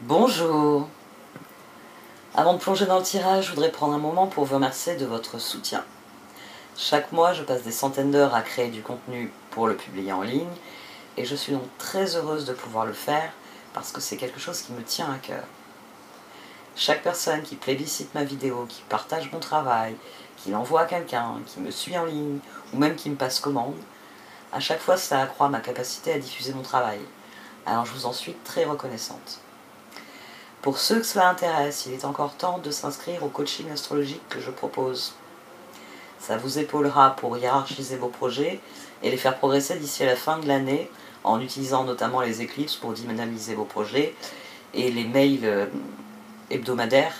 Bonjour. Avant de plonger dans le tirage, je voudrais prendre un moment pour vous remercier de votre soutien. Chaque mois, je passe des centaines d'heures à créer du contenu pour le publier en ligne et je suis donc très heureuse de pouvoir le faire parce que c'est quelque chose qui me tient à cœur. Chaque personne qui plébiscite ma vidéo, qui partage mon travail, qui l'envoie à quelqu'un, qui me suit en ligne ou même qui me passe commande, à chaque fois ça accroît ma capacité à diffuser mon travail. Alors je vous en suis très reconnaissante. Pour ceux que cela intéresse, il est encore temps de s'inscrire au coaching astrologique que je propose. Ça vous épaulera pour hiérarchiser vos projets et les faire progresser d'ici à la fin de l'année en utilisant notamment les éclipses pour dynamiser vos projets et les mails hebdomadaires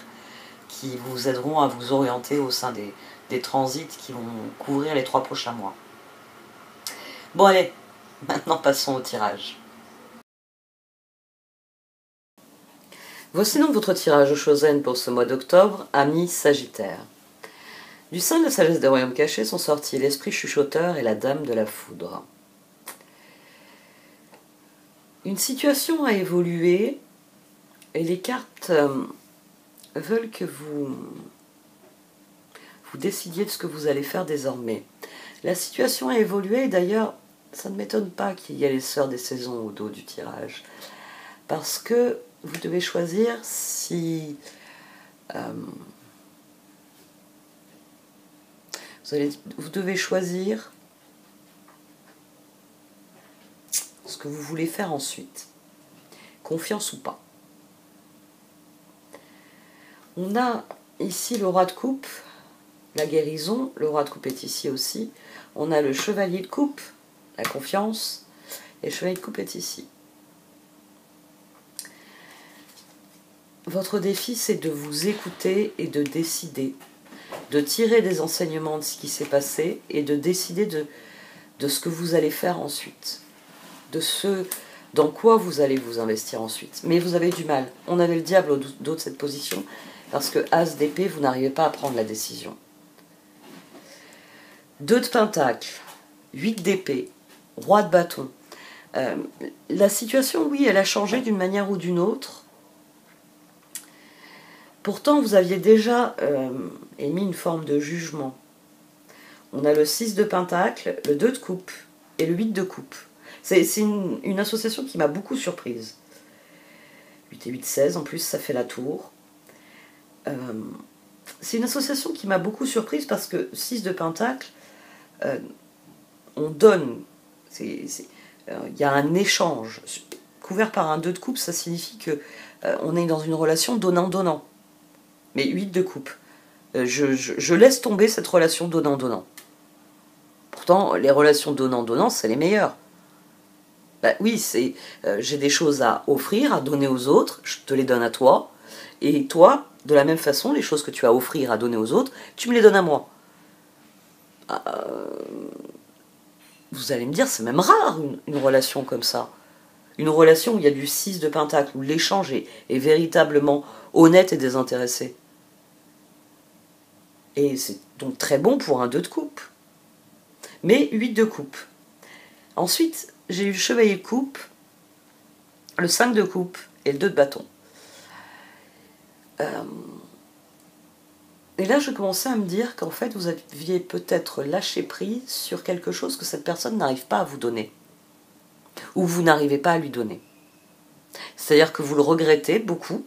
qui vous aideront à vous orienter au sein des transits qui vont couvrir les 3 prochains mois. Bon allez, maintenant passons au tirage. Voici donc votre tirage Chosen pour ce mois d'octobre, amis Sagittaire. Du sein de la sagesse des royaumes cachés sont sortis l'esprit chuchoteur et la dame de la foudre. Une situation a évolué et les cartes veulent que vous décidiez de ce que vous allez faire désormais. La situation a évolué et d'ailleurs, ça ne m'étonne pas qu'il y ait les sœurs des saisons au dos du tirage. Parce que vous devez choisir si vous devez choisir ce que vous voulez faire ensuite. Confiance ou pas. On a ici le roi de coupe, la guérison, le roi de coupe est ici aussi. On a le chevalier de coupe, la confiance, et le chevalier de coupe est ici. Votre défi, c'est de vous écouter et de décider, de tirer des enseignements de ce qui s'est passé et de décider de ce que vous allez faire ensuite, de ce dans quoi vous allez vous investir ensuite. Mais vous avez du mal. On avait le diable au dos de cette position parce que As d'épée, vous n'arrivez pas à prendre la décision. 2 de pentacle, 8 d'épée, roi de bâton. La situation, oui, elle a changé d'une manière ou d'une autre. Pourtant, vous aviez déjà émis une forme de jugement. On a le 6 de pentacle, le 2 de coupe et le 8 de coupe. C'est une association qui m'a beaucoup surprise. 8 et 8, 16, en plus ça fait la tour. C'est une association qui m'a beaucoup surprise parce que 6 de pentacle, on donne, il y a un échange. Couvert par un 2 de coupe, ça signifie que on est dans une relation donnant-donnant. Mais 8 de coupe. Je laisse tomber cette relation donnant-donnant. Pourtant, les relations donnant-donnant, c'est les meilleures. Bah oui, j'ai des choses à offrir, à donner aux autres, je te les donne à toi. Et toi, de la même façon, les choses que tu as à offrir, à donner aux autres, tu me les donnes à moi. Vous allez me dire, c'est même rare une relation comme ça. Une relation où il y a du 6 de pentacle, où l'échange est véritablement honnête et désintéressé. Et c'est donc très bon pour un 2 de coupe. Mais 8 de coupe. Ensuite, j'ai eu le chevalier de coupe, le 5 de coupe et le 2 de bâton. Et là, je commençais à me dire qu'en fait, vous aviez peut-être lâché prise sur quelque chose que cette personne n'arrive pas à vous donner. Ou vous n'arrivez pas à lui donner. C'est-à-dire que vous le regrettez beaucoup,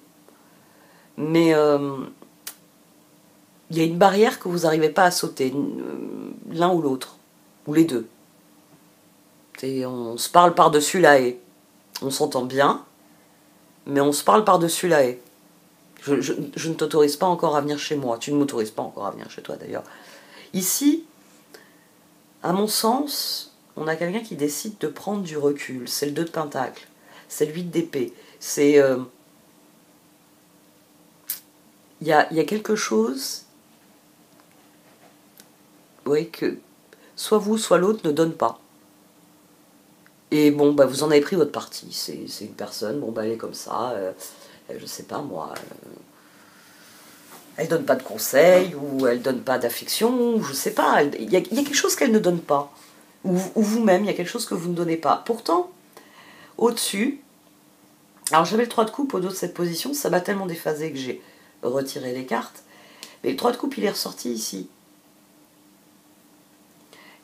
mais il y a une barrière que vous n'arrivez pas à sauter, l'un ou l'autre, ou les deux. On se parle par-dessus la haie. On s'entend bien, mais on se parle par-dessus la haie. Je ne t'autorise pas encore à venir chez moi. Tu ne m'autorises pas encore à venir chez toi, d'ailleurs. Ici, à mon sens, on a quelqu'un qui décide de prendre du recul. C'est le 2 de pentacle. C'est le 8 d'épée. C'est... Il y a quelque chose... Oui, que soit vous, soit l'autre ne donne pas. Et bon, bah, vous en avez pris votre parti. C'est une personne, bon, bah, elle est comme ça, je sais pas moi, elle donne pas de conseils, ou elle donne pas d'affection, ou je sais pas, il y a quelque chose qu'elle ne donne pas. Ou vous-même, il y a quelque chose que vous ne donnez pas. Pourtant, au-dessus, Alors j'avais le 3 de coupe au dos de cette position, ça m'a tellement déphasé que j'ai retiré les cartes. Mais le 3 de coupe, il est ressorti ici.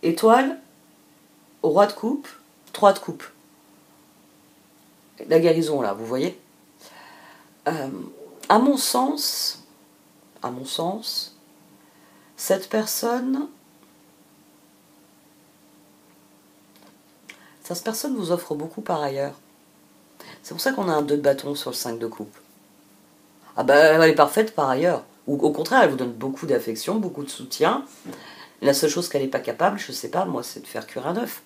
Étoile, roi de coupe, 3 de coupe. La guérison là, vous voyez. À mon sens, cette personne vous offre beaucoup par ailleurs. C'est pour ça qu'on a un 2 de bâton sur le 5 de coupe. Ah ben, elle est parfaite par ailleurs. Ou au contraire, elle vous donne beaucoup d'affection, beaucoup de soutien. La seule chose qu'elle n'est pas capable, je sais pas, moi, c'est de faire cuire un œuf.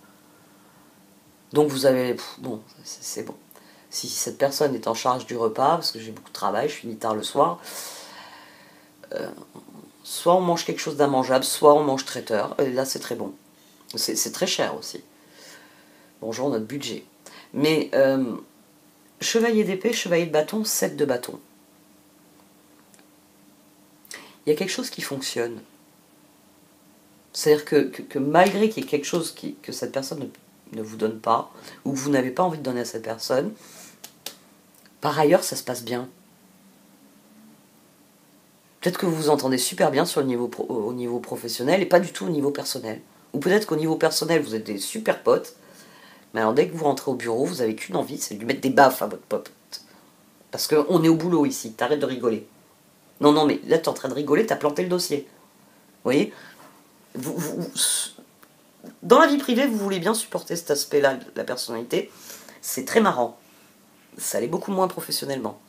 Donc vous avez... bon, c'est bon. Si cette personne est en charge du repas, parce que j'ai beaucoup de travail, je finis tard le soir, soit on mange quelque chose d'immangeable, soit on mange traiteur. Et là, c'est très bon. C'est très cher aussi. Bonjour notre budget. Mais chevalier d'épée, chevalier de bâton, 7 de bâton. Il y a quelque chose qui fonctionne. C'est-à-dire que malgré qu'il y ait quelque chose que cette personne ne vous donne pas, ou que vous n'avez pas envie de donner à cette personne, par ailleurs, ça se passe bien. Peut-être que vous vous entendez super bien sur au niveau professionnel et pas du tout au niveau personnel. Ou peut-être qu'au niveau personnel, vous êtes des super potes, mais alors dès que vous rentrez au bureau, vous n'avez qu'une envie, c'est de lui mettre des baffes à votre pote. Parce qu'on est au boulot ici, t'arrêtes de rigoler. Non, non, mais là, t'es en train de rigoler, t'as planté le dossier. Vous voyez dans la vie privée, vous voulez bien supporter cet aspect-là de la personnalité. C'est très marrant. Ça l'est beaucoup moins professionnellement.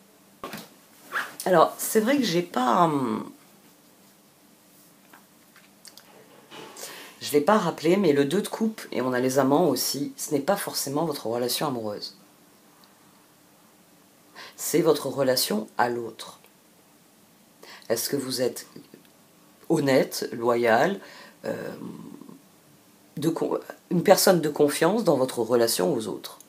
Alors, c'est vrai que j'ai pas... je ne l'ai pas rappelé, mais le 2 de coupe, et on a les amants aussi, ce n'est pas forcément votre relation amoureuse. C'est votre relation à l'autre. Est-ce que vous êtes honnête, loyal, une personne de confiance dans votre relation aux autres?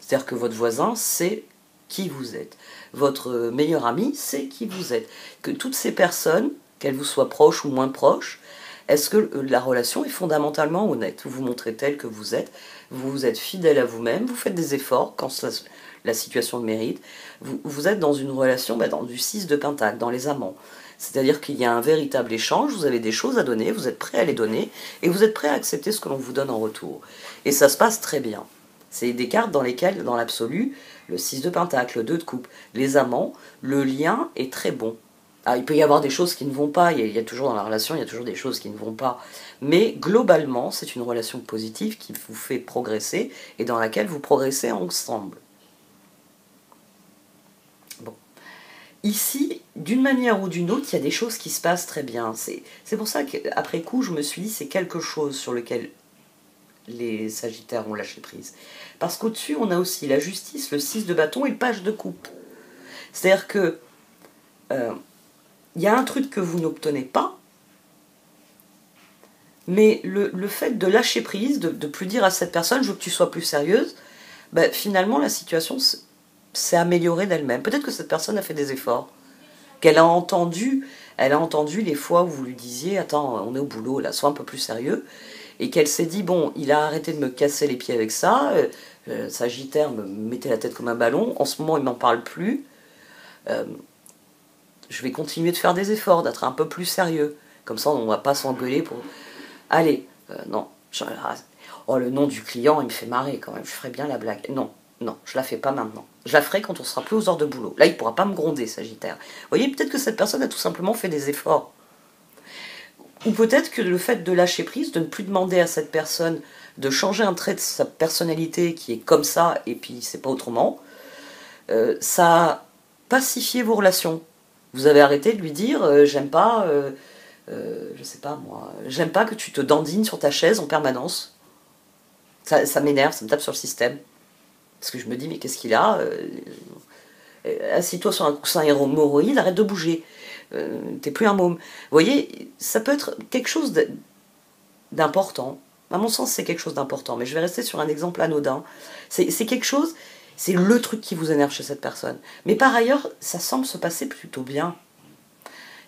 C'est-à-dire que votre voisin sait qui vous êtes. Votre meilleur ami sait qui vous êtes. Que toutes ces personnes, qu'elles vous soient proches ou moins proches, est-ce que la relation est fondamentalement honnête? Vous vous montrez tel que vous êtes fidèle à vous-même, vous faites des efforts quand la situation le mérite. Vous êtes dans une relation, dans du 6 de pentacle, dans les amants. C'est-à-dire qu'il y a un véritable échange, vous avez des choses à donner, vous êtes prêt à les donner, et vous êtes prêt à accepter ce que l'on vous donne en retour. Et ça se passe très bien. C'est des cartes dans lesquelles, dans l'absolu, le 6 de pentacle, le 2 de coupe, les amants, le lien est très bon. Ah, il peut y avoir des choses qui ne vont pas, il y a toujours dans la relation, il y a toujours des choses qui ne vont pas. Mais globalement, c'est une relation positive qui vous fait progresser et dans laquelle vous progressez ensemble. Bon. Ici, d'une manière ou d'une autre, il y a des choses qui se passent très bien. C'est pour ça qu'après coup, je me suis dit, c'est quelque chose sur lequel les Sagittaires ont lâché prise. Parce qu'au-dessus, on a aussi la justice, le 6 de bâton et le page de coupe. C'est-à-dire que il y a un truc que vous n'obtenez pas, mais le fait de lâcher prise, de plus dire à cette personne, je veux que tu sois plus sérieuse, finalement la situation s'est améliorée d'elle-même. Peut-être que cette personne a fait des efforts, qu'elle a entendu les fois où vous lui disiez, attends, on est au boulot là, sois un peu plus sérieux, et qu'elle s'est dit, bon, il a arrêté de me casser les pieds avec ça, Sagittaire me mettait la tête comme un ballon, en ce moment il m'en parle plus, je vais continuer de faire des efforts, d'être un peu plus sérieux. Comme ça, on ne va pas s'engueuler pour... Allez, non. Oh, le nom du client, il me fait marrer quand même. Je ferai bien la blague. Non, non, je la fais pas maintenant. Je la ferai quand on sera plus aux heures de boulot. Là, il ne pourra pas me gronder, Sagittaire. Vous voyez, peut-être que cette personne a tout simplement fait des efforts. Ou peut-être que le fait de lâcher prise, de ne plus demander à cette personne de changer un trait de sa personnalité qui est comme ça, et puis c'est pas autrement, ça a pacifié vos relations. Vous avez arrêté de lui dire j'aime pas, je sais pas moi, j'aime pas que tu te dandines sur ta chaise en permanence. Ça m'énerve, ça me tape sur le système. Parce que je me dis, mais qu'est-ce qu'il a assis-toi sur un coussin hémorroïde, arrête de bouger. T'es plus un môme. Vous voyez, ça peut être quelque chose d'important. À mon sens, c'est quelque chose d'important. Mais je vais rester sur un exemple anodin. C'est quelque chose... C'est le truc qui vous énerve chez cette personne. Mais par ailleurs, ça semble se passer plutôt bien.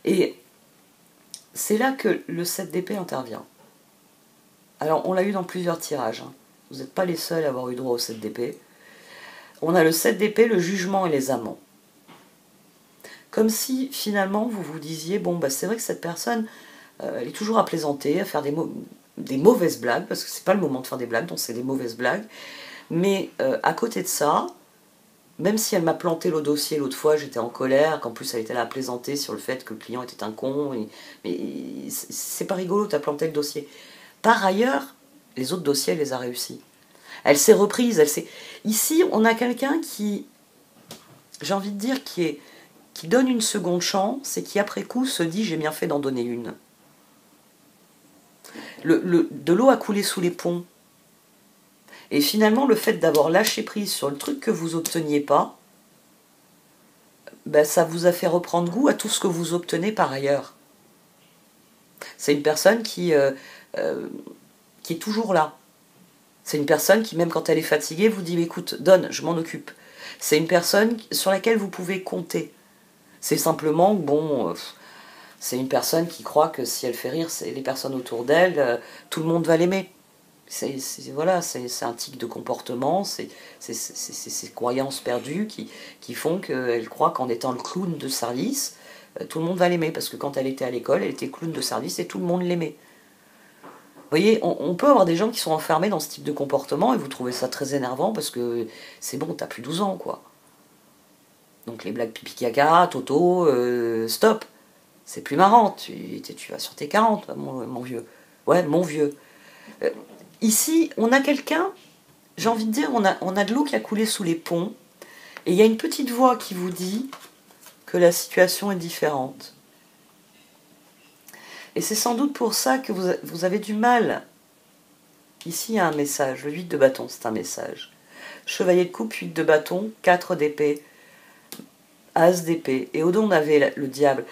Et c'est là que le 7 d'épée intervient. Alors, on l'a eu dans plusieurs tirages. Hein. Vous n'êtes pas les seuls à avoir eu droit au 7 d'épée. On a le 7 d'épée, le jugement et les amants. Comme si finalement vous vous disiez, bon bah c'est vrai que cette personne, elle est toujours à plaisanter, à faire des mauvaises blagues, parce que c'est pas le moment de faire des blagues, donc c'est des mauvaises blagues. Mais à côté de ça, même si elle m'a planté le dossier l'autre fois, j'étais en colère, qu'en plus elle était là à plaisanter sur le fait que le client était un con, mais c'est pas rigolo, t'as planté le dossier. Par ailleurs, les autres dossiers, elle les a réussis. Elle s'est reprise, elle s'est... Ici, on a quelqu'un qui, j'ai envie de dire, qui donne une seconde chance et qui après coup se dit j'ai bien fait d'en donner une. De l'eau a coulé sous les ponts. Et finalement, le fait d'avoir lâché prise sur le truc que vous obteniez pas, ben, ça vous a fait reprendre goût à tout ce que vous obtenez par ailleurs. C'est une personne qui est toujours là. C'est une personne qui, même quand elle est fatiguée, vous dit écoute, donne, je m'en occupe. C'est une personne sur laquelle vous pouvez compter. C'est simplement, bon, c'est une personne qui croit que si elle fait rire les personnes autour d'elle, tout le monde va l'aimer. Voilà, c'est un tic de comportement, c'est ces croyances perdues qui font qu'elle croit qu'en étant le clown de service, tout le monde va l'aimer. Parce que quand elle était à l'école, elle était clown de service et tout le monde l'aimait. Vous voyez, on peut avoir des gens qui sont enfermés dans ce type de comportement et vous trouvez ça très énervant parce que c'est bon, t'as plus 12 ans, quoi. Donc les blagues pipi caca, Toto, stop. C'est plus marrant, tu vas sur tes 40, mon vieux. Ouais, mon vieux. Ici, on a quelqu'un, j'ai envie de dire, on a de l'eau qui a coulé sous les ponts, et il y a une petite voix qui vous dit que la situation est différente. Et c'est sans doute pour ça que vous avez du mal. Ici, il y a un message. Le 8 de bâton, c'est un message. Chevalier de coupe, 8 de bâton, 4 d'épée, As d'épée. Et au dos, on avait le diable.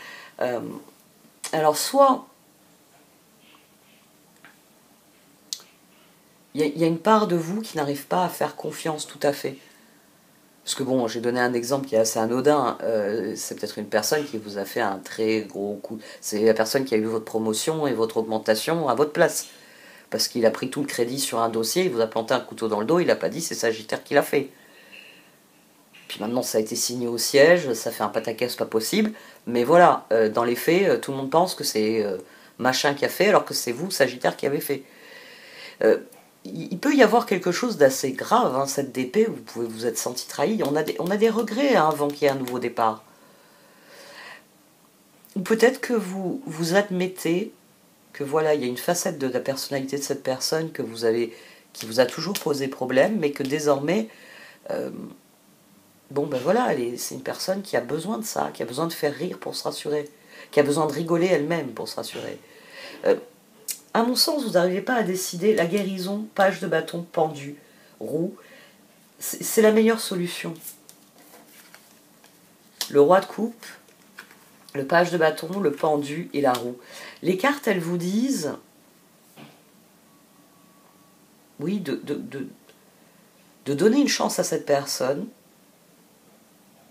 Alors, soit il y a une part de vous qui n'arrive pas à faire confiance tout à fait. Parce que bon, j'ai donné un exemple qui est assez anodin. C'est peut-être une personne qui vous a fait un très gros coup. C'est la personne qui a eu votre promotion et votre augmentation à votre place. Parce qu'il a pris tout le crédit sur un dossier, il vous a planté un couteau dans le dos, il n'a pas dit c'est Sagittaire qui l'a fait. Puis maintenant ça a été signé au siège, ça fait un pataquès pas possible. Mais voilà, dans les faits, tout le monde pense que c'est machin qui a fait, alors que c'est vous, Sagittaire, qui avez fait. Il peut y avoir quelque chose d'assez grave, hein, cette DP, vous pouvez vous être senti trahi. On a des regrets hein, avant qu'il y ait un nouveau départ. Ou peut-être que vous admettez que voilà, il y a une facette de la personnalité de cette personne qui vous a toujours posé problème, mais que désormais, bon ben voilà, c'est une personne qui a besoin de ça, qui a besoin de faire rire pour se rassurer, qui a besoin de rigoler elle-même pour se rassurer. À mon sens, vous n'arrivez pas à décider. La guérison, page de bâton, pendu, roue, c'est la meilleure solution. Le roi de coupe, le page de bâton, le pendu et la roue. Les cartes, elles vous disent, oui, de donner une chance à cette personne,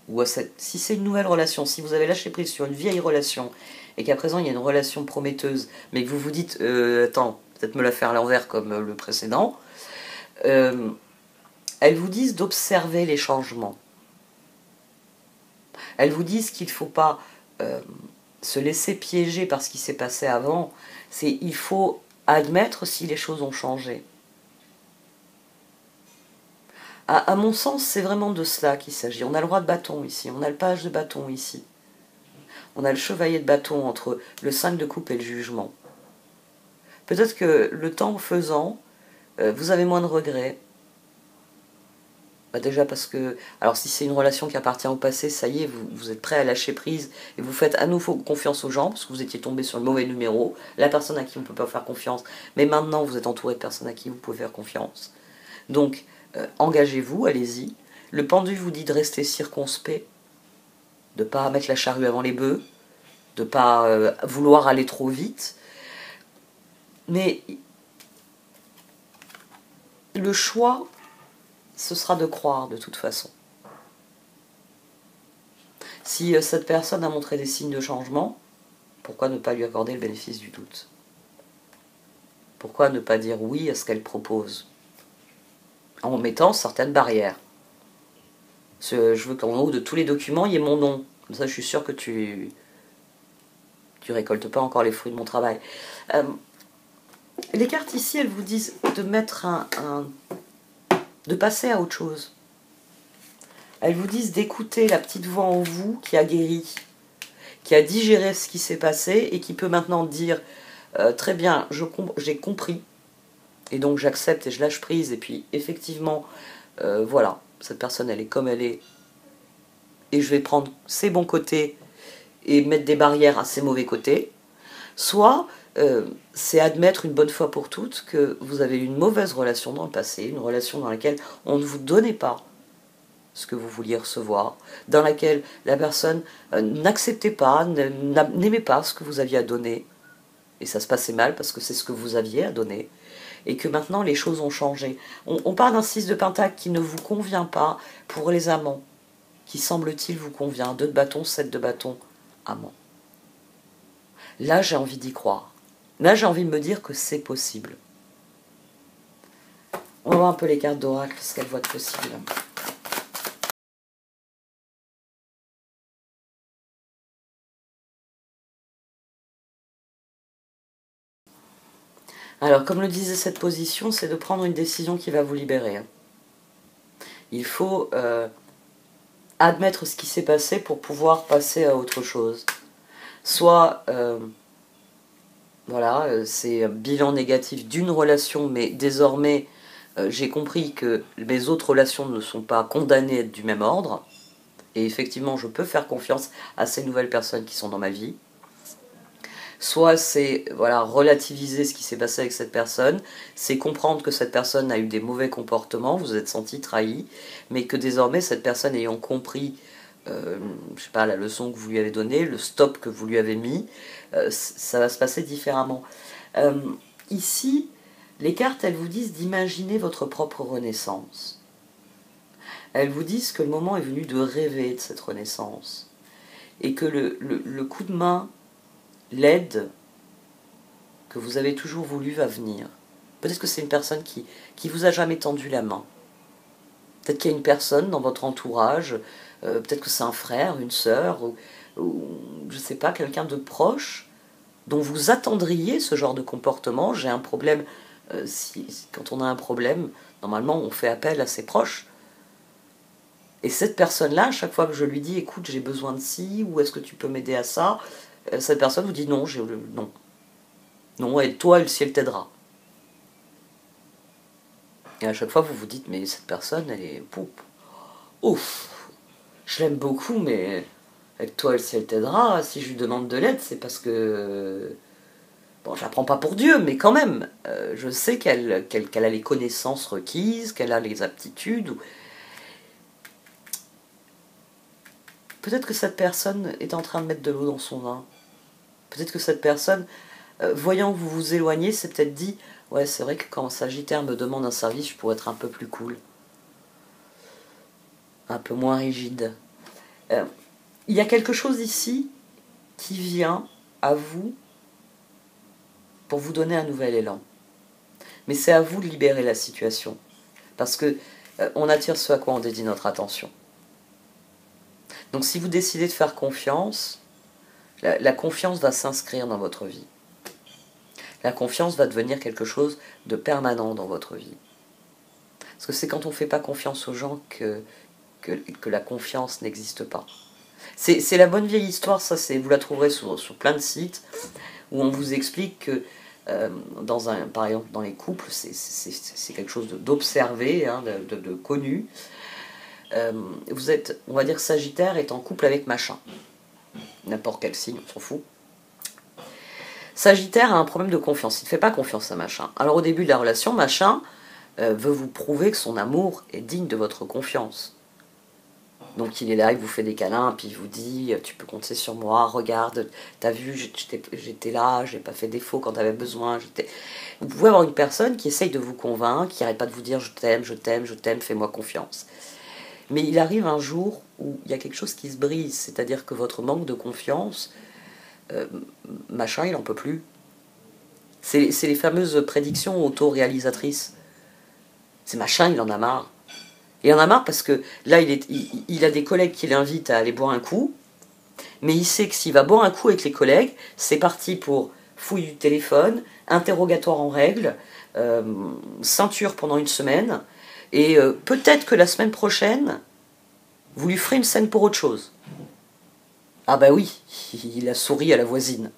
ou si c'est une nouvelle relation, si vous avez lâché prise sur une vieille relation, et qu'à présent il y a une relation prometteuse, mais que vous vous dites, attends, peut-être me la faire à l'envers comme le précédent, elles vous disent d'observer les changements. Elles vous disent qu'il ne faut pas se laisser piéger par ce qui s'est passé avant, il faut admettre si les choses ont changé. À mon sens, c'est vraiment de cela qu'il s'agit. On a le roi de bâton ici, on a le page de bâton ici. On a le chevalier de bâton entre le 5 de coupe et le jugement. Peut-être que le temps faisant, vous avez moins de regrets. Déjà parce que, alors si c'est une relation qui appartient au passé, ça y est, vous êtes prêt à lâcher prise et vous faites à nouveau confiance aux gens parce que vous étiez tombé sur le mauvais numéro, la personne à qui on ne peut pas faire confiance, mais maintenant vous êtes entouré de personnes à qui vous pouvez faire confiance. Donc, engagez-vous, allez-y. Le pendu vous dit de rester circonspect, de ne pas mettre la charrue avant les bœufs, de ne pas vouloir aller trop vite. Mais le choix, ce sera de croire de toute façon. Si cette personne a montré des signes de changement, pourquoi ne pas lui accorder le bénéfice du doute? Pourquoi ne pas dire oui à ce qu'elle propose? En mettant certaines barrières. Je veux qu'en haut de tous les documents, il y ait mon nom. Comme ça, je suis sûre que tu récoltes pas encore les fruits de mon travail. Les cartes ici, elles vous disent de mettre de passer à autre chose. Elles vous disent d'écouter la petite voix en vous qui a guéri, qui a digéré ce qui s'est passé et qui peut maintenant dire très bien, j'ai compris, et donc j'accepte et je lâche prise, et puis effectivement, voilà, cette personne elle est comme elle est, et je vais prendre ses bons côtés et mettre des barrières à ses mauvais côtés. Soit c'est admettre une bonne fois pour toutes que vous avez eu une mauvaise relation dans le passé, une relation dans laquelle on ne vous donnait pas ce que vous vouliez recevoir, dans laquelle la personne n'acceptait pas, n'aimait pas ce que vous aviez à donner, et ça se passait mal parce que c'est ce que vous aviez à donner, et que maintenant les choses ont changé. On parle d'un 6 de pentacle qui ne vous convient pas pour les amants, qui semble-t-il vous convient. 2 de bâton, 7 de bâton, amant. Là j'ai envie d'y croire. Là j'ai envie de me dire que c'est possible. On va voir un peu les cartes d'oracle, ce qu'elles voient de possible. Alors, comme le disait cette position, c'est de prendre une décision qui va vous libérer. Il faut admettre ce qui s'est passé pour pouvoir passer à autre chose. Soit, voilà, c'est un bilan négatif d'une relation, mais désormais, j'ai compris que mes autres relations ne sont pas condamnées à être du même ordre. Et effectivement, je peux faire confiance à ces nouvelles personnes qui sont dans ma vie. Soit c'est voilà, relativiser ce qui s'est passé avec cette personne, c'est comprendre que cette personne a eu des mauvais comportements, vous vous êtes senti trahi, mais que désormais cette personne ayant compris je sais pas, la leçon que vous lui avez donnée, le stop que vous lui avez mis, ça va se passer différemment. Ici, les cartes, elles vous disent d'imaginer votre propre renaissance. Elles vous disent que le moment est venu de rêver de cette renaissance. Et que le coup de main, l'aide que vous avez toujours voulu va venir. Peut-être que c'est une personne qui vous a jamais tendu la main. Peut-être qu'il y a une personne dans votre entourage, peut-être que c'est un frère, une sœur, ou je ne sais pas, quelqu'un de proche, dont vous attendriez ce genre de comportement. J'ai un problème, quand on a un problème, normalement on fait appel à ses proches. Et cette personne-là, à chaque fois que je lui dis, écoute, j'ai besoin de ci, ou est-ce que tu peux m'aider à ça, cette personne vous dit non, non. Non, aide-toi et le ciel t'aidera. Et à chaque fois, vous vous dites, mais cette personne, elle est... Ouf, je l'aime beaucoup, mais aide-toi et le ciel t'aidera. Si je lui demande de l'aide, c'est parce que... Bon, je la prends pas pour Dieu, mais quand même, je sais qu'elle a les connaissances requises, qu'elle a les aptitudes. Peut-être que cette personne est en train de mettre de l'eau dans son vin. Peut-être que cette personne, voyant que vous vous éloignez, s'est peut-être dit « Ouais, c'est vrai que quand Sagittaire me demande un service, je pourrais être un peu plus cool. Un peu moins rigide. » Il y a quelque chose ici qui vient à vous pour vous donner un nouvel élan. Mais c'est à vous de libérer la situation. Parce que on attire ce à quoi on dédie notre attention. Donc si vous décidez de faire confiance, la confiance va s'inscrire dans votre vie. La confiance va devenir quelque chose de permanent dans votre vie. Parce que c'est quand on ne fait pas confiance aux gens que la confiance n'existe pas. C'est la bonne vieille histoire, ça, vous la trouverez sur plein de sites, où on vous explique que, par exemple, dans les couples, c'est quelque chose d'observé, hein, de connu. Vous êtes, on va dire, Sagittaire est en couple avec machin. N'importe quel signe, on s'en fout. Sagittaire a un problème de confiance, il ne fait pas confiance à machin. Alors au début de la relation, machin veut vous prouver que son amour est digne de votre confiance. Donc il est là, il vous fait des câlins, puis il vous dit « Tu peux compter sur moi, regarde, t'as vu, j'étais là, j'ai pas fait défaut quand t'avais besoin. » Vous pouvez avoir une personne qui essaye de vous convaincre, qui n'arrête pas de vous dire « Je t'aime, je t'aime, je t'aime, fais-moi confiance. » Mais il arrive un jour où il y a quelque chose qui se brise, c'est-à-dire que votre manque de confiance, machin, il n'en peut plus. C'est les fameuses prédictions autoréalisatrices. C'est machin, il en a marre. Et il en a marre parce que là, il a des collègues qui l'invitent à aller boire un coup, mais il sait que s'il va boire un coup avec les collègues, c'est parti pour fouille du téléphone, interrogatoire en règle, ceinture pendant une semaine, et peut-être que la semaine prochaine, vous lui ferez une scène pour autre chose. Ah bah oui, il a souri à la voisine.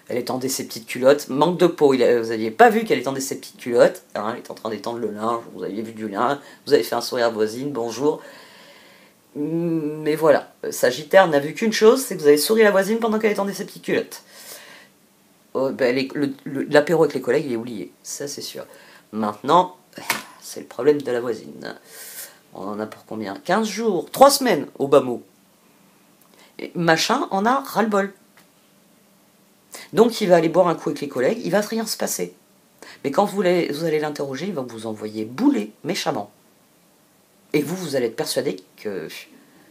Elle étendait ses petites culottes. Manque de peau, vous n'aviez pas vu qu'elle étendait ses petites culottes. Hein, elle est en train d'étendre le linge, vous aviez vu du linge, vous avez fait un sourire à la voisine, bonjour. Mais voilà, Sagittaire n'a vu qu'une chose, c'est que vous avez souri à la voisine pendant qu'elle étendait ses petites culottes. Oh, ben, l'apéro avec les collègues, il est oublié, ça c'est sûr. Maintenant, c'est le problème de la voisine. On en a pour combien? 15 jours, 3 semaines au bas mot. Et machin en a ras-le-bol. Donc il va aller boire un coup avec les collègues, il va rien se passer. Mais quand vous allez l'interroger, il va vous envoyer bouler méchamment. Et vous allez être persuadé que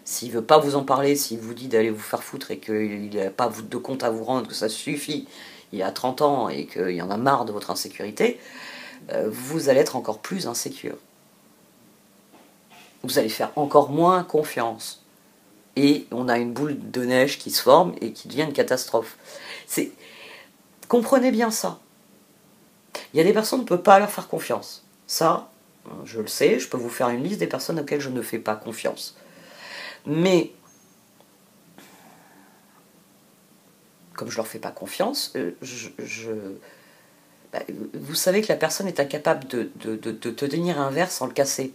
s'il veut pas vous en parler, s'il vous dit d'aller vous faire foutre et qu'il n'a pas de compte à vous rendre, que ça suffit, il a 30 ans et qu'il y en a marre de votre insécurité, vous allez être encore plus insécure. Vous allez faire encore moins confiance. Et on a une boule de neige qui se forme et qui devient une catastrophe. Comprenez bien ça. Il y a des personnes, on ne peut pas leur faire confiance. Ça, je le sais, je peux vous faire une liste des personnes auxquelles je ne fais pas confiance. Mais, comme je leur fais pas confiance, vous savez que la personne est incapable de te tenir un verre sans le casser.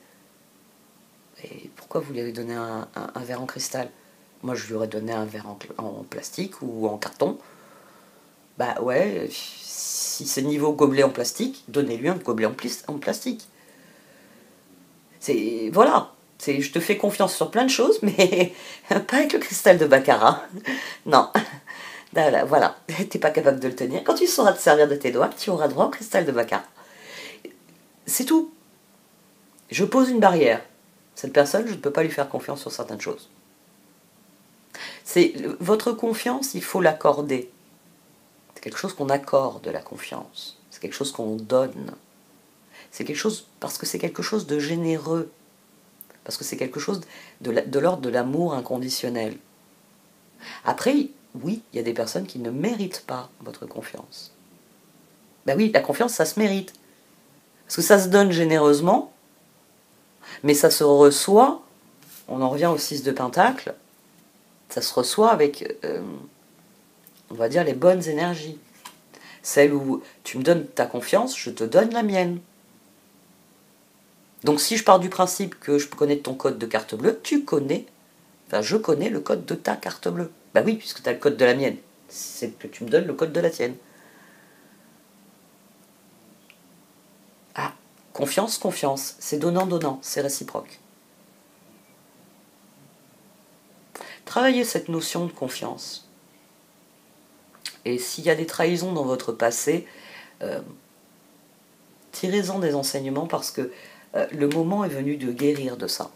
Et pourquoi vous lui avez donné un verre en cristal? Moi, je lui aurais donné un verre en plastique ou en carton. Bah ouais, si c'est niveau gobelet en plastique, donnez-lui un gobelet en plastique. Voilà, je te fais confiance sur plein de choses, mais pas avec le cristal de baccarat. Non, voilà, t'es pas capable de le tenir. Quand tu sauras te servir de tes doigts, tu auras droit au cristal de baccarat. C'est tout. Je pose une barrière. Cette personne, je ne peux pas lui faire confiance sur certaines choses. Votre confiance, il faut l'accorder. C'est quelque chose qu'on accorde, la confiance. C'est quelque chose qu'on donne. C'est quelque chose, parce que c'est quelque chose de généreux. Parce que c'est quelque chose de l'ordre de l'amour inconditionnel. Après, oui, il y a des personnes qui ne méritent pas votre confiance. Ben oui, la confiance, ça se mérite. Parce que ça se donne généreusement, mais ça se reçoit, on en revient au 6 de Pentacle, ça se reçoit avec, on va dire, les bonnes énergies. Celle où tu me donnes ta confiance, je te donne la mienne. Donc si je pars du principe que je connais ton code de carte bleue, je connais le code de ta carte bleue. Bah oui, puisque tu as le code de la mienne. C'est que tu me donnes le code de la tienne. Ah, confiance, confiance. C'est donnant-donnant, c'est réciproque. Travaillez cette notion de confiance. Et s'il y a des trahisons dans votre passé, tirez-en des enseignements parce que le moment est venu de guérir de ça.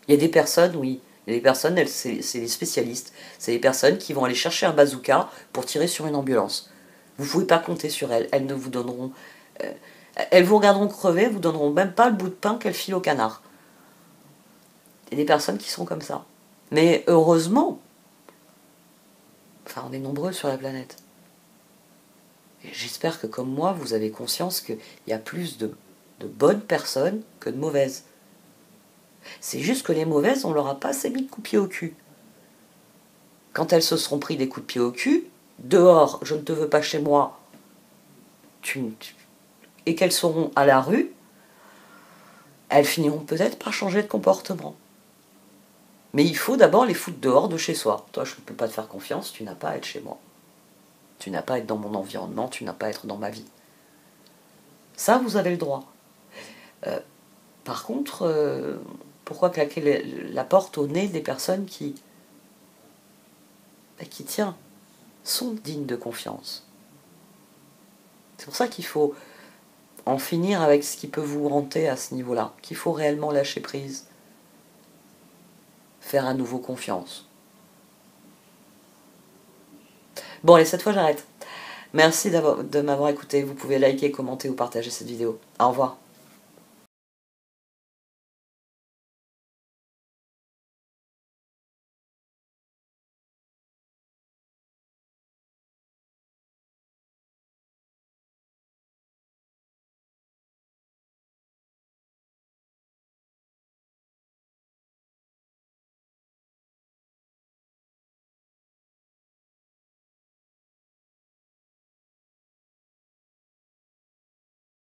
Il y a des personnes, oui, il y a des personnes, c'est des spécialistes. C'est des personnes qui vont aller chercher un bazooka pour tirer sur une ambulance. Vous ne pouvez pas compter sur elles. Elles ne vous donneront... elles vous regarderont crever, vous donneront même pas le bout de pain qu'elles filent au canard. Il y a des personnes qui sont comme ça. Mais heureusement, on est nombreux sur la planète. Et j'espère que comme moi, vous avez conscience qu'il y a plus de bonnes personnes que de mauvaises. C'est juste que les mauvaises, on leur a pas assez mis de coups de pied au cul. Quand elles se seront pris des coups de pied au cul, dehors, je ne te veux pas chez moi, et qu'elles seront à la rue, elles finiront peut-être par changer de comportement. Mais il faut d'abord les foutre dehors de chez soi. Toi, je ne peux pas te faire confiance, tu n'as pas à être chez moi. Tu n'as pas à être dans mon environnement, tu n'as pas à être dans ma vie. Ça, vous avez le droit. Par contre, pourquoi claquer la porte au nez des personnes qui sont dignes de confiance? C'est pour ça qu'il faut en finir avec ce qui peut vous hanter à ce niveau-là, qu'il faut réellement lâcher prise, faire à nouveau confiance. Bon, allez, cette fois j'arrête. Merci de m'avoir écouté. Vous pouvez liker, commenter ou partager cette vidéo. Au revoir.